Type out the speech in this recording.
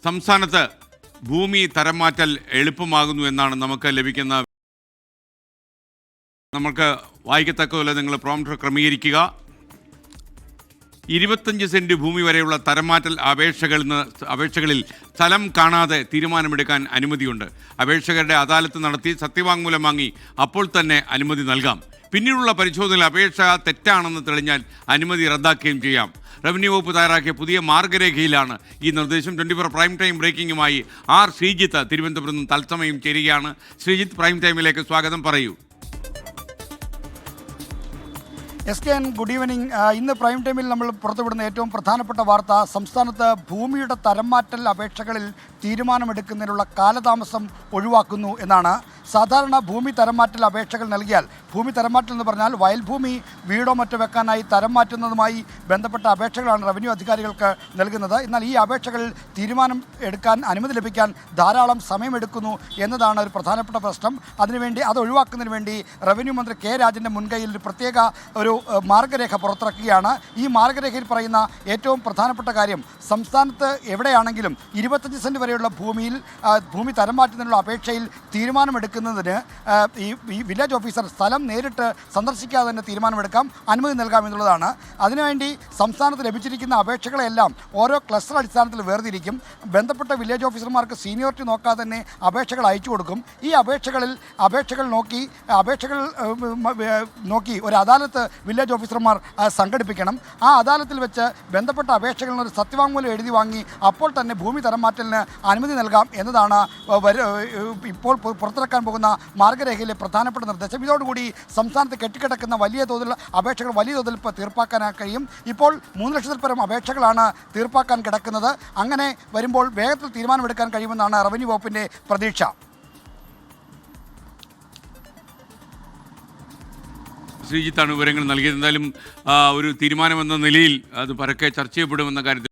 സംസ്ഥാനത്ത് ഭൂമി തരം മാറ്റൽ എളുപ്പമാകുന്നു എന്നാണ് നമുക്ക് വായിക്കത്തക്കതുപോലെ നിങ്ങൾ പ്രോംപ്റ്റർ ക്രമീകരിക്കുക. 25 സെന്റ് ഭൂമി വരെയുള്ള തരംമാറ്റൽ അപേക്ഷകളിൽ സ്ഥലം കാണാതെ തീരുമാനമെടുക്കാൻ അനുമതിയുണ്ട്. അപേക്ഷകരുടെ അദാലത്ത് നടത്തി സത്യവാങ്മൂലം വാങ്ങി അപ്പോൾ തന്നെ അനുമതി നൽകാം. പിന്നീടുള്ള പരിശോധനയിൽ അപേക്ഷ തെറ്റാണെന്ന് തെളിഞ്ഞാൽ അനുമതി റദ്ദാക്കുകയും ചെയ്യാം. റവന്യൂ വകുപ്പ് തയ്യാറാക്കിയ പുതിയ മാർഗരേഖയിലാണ് ഈ നിർദ്ദേശം. 24 പ്രൈം ടൈം ബ്രേക്കിംഗുമായി ആർ ശ്രീജിത്ത് തിരുവനന്തപുരത്ത് നിന്ന് തത്സമയം ചേരുകയാണ്. ശ്രീജിത്ത്, പ്രൈം ടൈമിലേക്ക് സ്വാഗതം, പറയൂ. SKN, good evening. ഇന്ന് പ്രൈം ടൈമിൽ നമ്മൾ പുറത്തുവിടുന്ന ഏറ്റവും പ്രധാനപ്പെട്ട വാർത്ത, സംസ്ഥാനത്ത് ഭൂമിയുടെ തരംമാറ്റൽ അപേക്ഷകളിൽ തീരുമാനമെടുക്കുന്നതിനുള്ള കാലതാമസം ഒഴിവാക്കുന്നു എന്നാണ്. സാധാരണ ഭൂമി തരംമാറ്റൽ അപേക്ഷകൾ നൽകിയാൽ, ഭൂമി തരംമാറ്റൽ എന്ന് പറഞ്ഞാൽ വയൽഭൂമി വീടോ മറ്റോ വെക്കാനായി തരം മാറ്റുന്നതുമായി ബന്ധപ്പെട്ട അപേക്ഷകളാണ് റവന്യൂ അധികാരികൾക്ക് നൽകുന്നത്. എന്നാൽ ഈ അപേക്ഷകളിൽ തീരുമാനം എടുക്കാൻ, അനുമതി ലഭിക്കാൻ ധാരാളം സമയമെടുക്കുന്നു എന്നതാണ് ഒരു പ്രധാനപ്പെട്ട പ്രശ്നം. അതിനുവേണ്ടി അത് ഒഴിവാക്കുന്നതിന് വേണ്ടി റവന്യൂ മന്ത്രി കെ രാജൻ്റെ മുൻകൈയിൽ ഒരു പ്രത്യേക മാർഗരേഖ പുറത്തിറക്കുകയാണ്. ഈ മാർഗരേഖയിൽ പറയുന്ന ഏറ്റവും പ്രധാനപ്പെട്ട കാര്യം, സംസ്ഥാനത്ത് എവിടെയാണെങ്കിലും 25 സെൻറ്റ് വരെയുള്ള ഭൂമി തരം മാറ്റുന്നതിനുള്ള അപേക്ഷയിൽ തീരുമാനമെടുക്കുന്നതിന് ഈ വില്ലേജ് ഓഫീസർ സ്ഥലം നേരിട്ട് സന്ദർശിക്കാതെ തന്നെ തീരുമാനമെടുക്കാം, അനുമതി നൽകാം എന്നുള്ളതാണ്. അതിനുവേണ്ടി സംസ്ഥാനത്ത് ലഭിച്ചിരിക്കുന്ന അപേക്ഷകളെല്ലാം ഓരോ ക്ലസ്റ്റർ അടിസ്ഥാനത്തിൽ വേർതിരിക്കും. ബന്ധപ്പെട്ട വില്ലേജ് ഓഫീസർമാർക്ക് സീനിയോറിറ്റി നോക്കാതെ തന്നെ അപേക്ഷകൾ അയച്ചു കൊടുക്കും. ഈ അപേക്ഷകൾ നോക്കി ഒരു അദാലത്ത് വില്ലേജ് ഓഫീസർമാർ സംഘടിപ്പിക്കണം. ആ അദാലത്തിൽ വെച്ച് ബന്ധപ്പെട്ട അപേക്ഷകളിൽ ഒരു സത്യവാങ്മൂലം എഴുതി വാങ്ങി അപ്പോൾ തന്നെ ഭൂമി തരം മാറ്റലിന് അനുമതി നൽകാം എന്നതാണ് ഇപ്പോൾ പുറത്തിറക്കാൻ പോകുന്ന മാർഗരേഖയിലെ പ്രധാനപ്പെട്ട നിർദ്ദേശം. ഇതോടുകൂടി സംസ്ഥാനത്ത് കെട്ടിക്കിടക്കുന്ന വലിയ തോതിൽ അപേക്ഷകൾ വലിയ തോതിൽ തീർപ്പാക്കാൻ കഴിയും. ഇപ്പോൾ 3 ലക്ഷത്തിൽ പരം അപേക്ഷകളാണ് തീർപ്പാക്കാൻ കിടക്കുന്നത്. അങ്ങനെ വരുമ്പോൾ വേഗത്തിൽ തീരുമാനമെടുക്കാൻ കഴിയുമെന്നാണ് റവന്യൂ വകുപ്പിൻ്റെ പ്രതീക്ഷ. ശ്രീജിത്താണ് വിവരങ്ങൾ നൽകിയത്. എന്തായാലും ഒരു തീരുമാനമെന്ന നിലയിൽ അത് പരക്കെ ചർച്ച ചെയ്യപ്പെടുമെന്ന കാര്യത്തിൽ